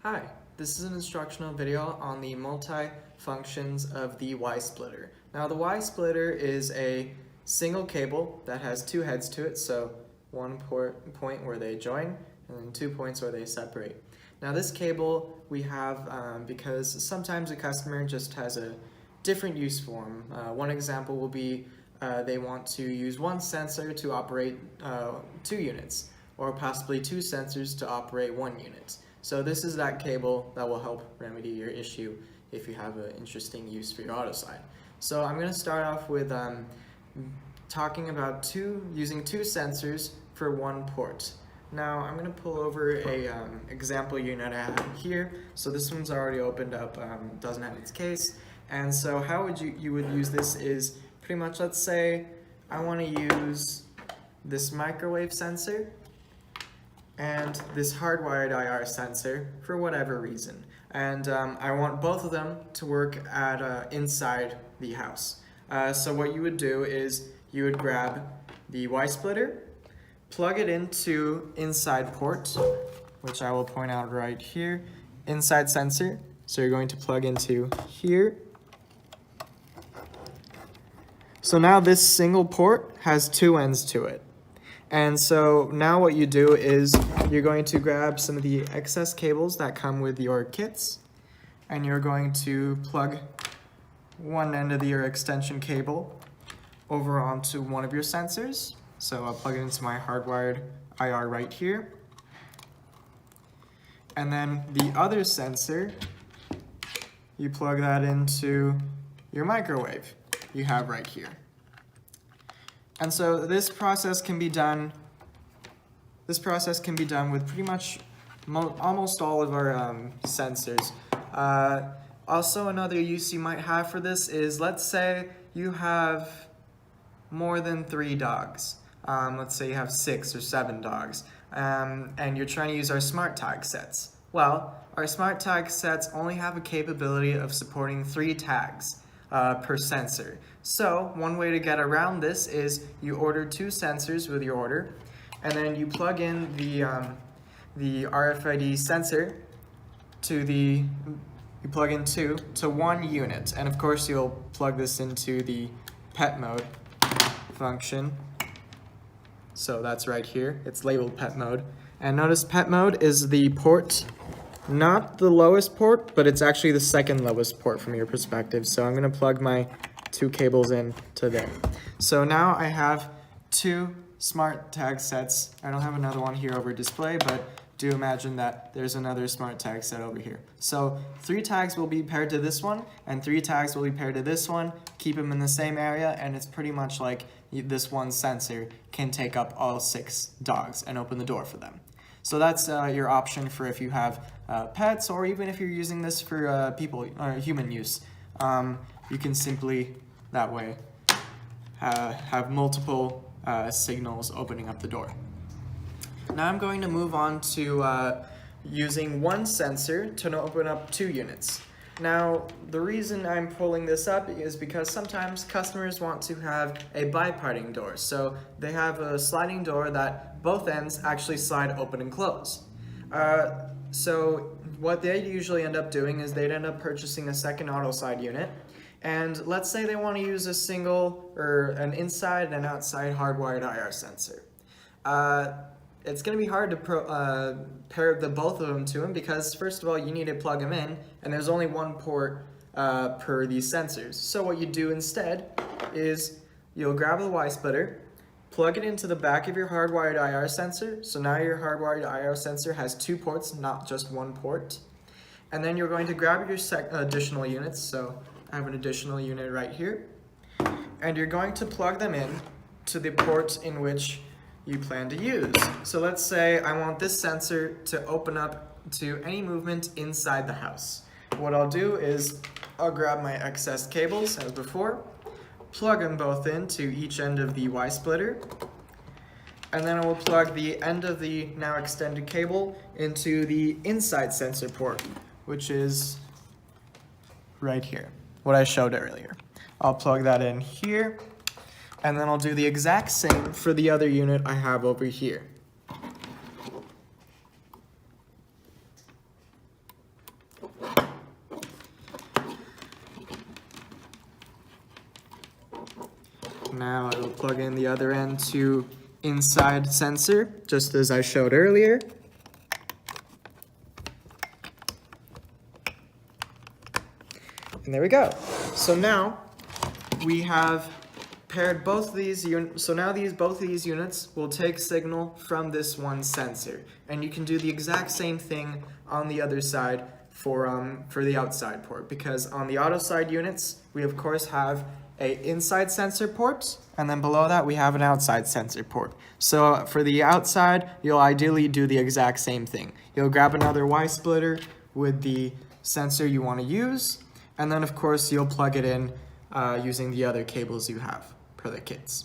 Hi, this is an instructional video on the multi-functions of the Y-splitter. Now the Y-splitter is a single cable that has two heads to it, so one point where they join and then 2 points where they separate. Now this cable we have because sometimes a customer just has a different use form. One example will be they want to use one sensor to operate 2 units, or possibly 2 sensors to operate 1 unit. So this is that cable that will help remedy your issue if you have an interesting use for your auto slide. So I'm going to start off with talking about using 2 sensors for 1 port. Now I'm going to pull over a example unit I have here. So this one's already opened up, doesn't have its case. And so how would you would use this is pretty much, let's say I want to use this microwave sensor and this hardwired IR sensor for whatever reason. And I want both of them to work at inside the house. So what you would do is you would grab the Y-splitter, plug it into inside port, which I will point out right here, inside sensor. So you're going to plug into here. So now this single port has 2 ends to it. And so now what you do is you're going to grab some of the excess cables that come with your kits, and you're going to plug one end of your extension cable over onto one of your sensors. So I'll plug it into my hardwired IR right here. And then the other sensor, you plug that into your microwave you have right here. And so this process can be done with pretty much almost all of our sensors. Also, another use you might have for this is, let's say you have more than 3 dogs. Let's say you have 6 or 7 dogs, and you're trying to use our smart tag sets. Well, our smart tag sets only have a capability of supporting 3 tags per sensor. So one way to get around this is you order 2 sensors with your order, and then you plug in the RFID sensor you plug in 2 to 1 unit, and of course you'll plug this into the pet mode function. So that's right here, it's labeled pet mode, and notice pet mode is the port, not the lowest port, but it's actually the second lowest port from your perspective. So I'm going to plug my 2 cables in to there. So now I have 2 smart tag sets. I don't have another one here over display, but do imagine that there's another smart tag set over here. So 3 tags will be paired to this one, and 3 tags will be paired to this one. Keep them in the same area, and it's pretty much like this one sensor can take up all 6 dogs and open the door for them. So that's your option for if you have pets, or even if you're using this for people or human use. You can simply, that way, have multiple signals opening up the door. Now I'm going to move on to using 1 sensor to open up 2 units. Now, the reason I'm pulling this up is because sometimes customers want to have a biparting door. So they have a sliding door that both ends actually slide open and close. So what they usually end up doing is they'd end up purchasing a second auto slide unit. And let's say they want to use a single or an inside and outside hardwired IR sensor. It's going to be hard to pair both of them to them because, first of all, you need to plug them in, and there's only 1 port per these sensors. So what you do instead is you'll grab the Y-splitter, plug it into the back of your hardwired IR sensor. So now your hardwired IR sensor has 2 ports, not just 1 port. And then you're going to grab your additional units. So I have an additional unit right here. And you're going to plug them in to the port in which you plan to use. So let's say I want this sensor to open up to any movement inside the house. What I'll do is I'll grab my excess cables as before, plug them both into each end of the Y-splitter, and then I will plug the end of the now extended cable into the inside sensor port, which is right here, what I showed earlier. I'll plug that in here, and then I'll do the exact same for the other unit I have over here. Now I will plug in the other end to inside sensor, just as I showed earlier. And there we go. So now we have paired both of these units. So now both of these units will take signal from this one sensor, and you can do the exact same thing on the other side for the outside port, because on the auto side units we of course have a inside sensor port, and then below that we have an outside sensor port. So for the outside, you'll ideally do the exact same thing. You'll grab another Y splitter with the sensor you want to use, and then of course you'll plug it in using the other cables you have per the kits.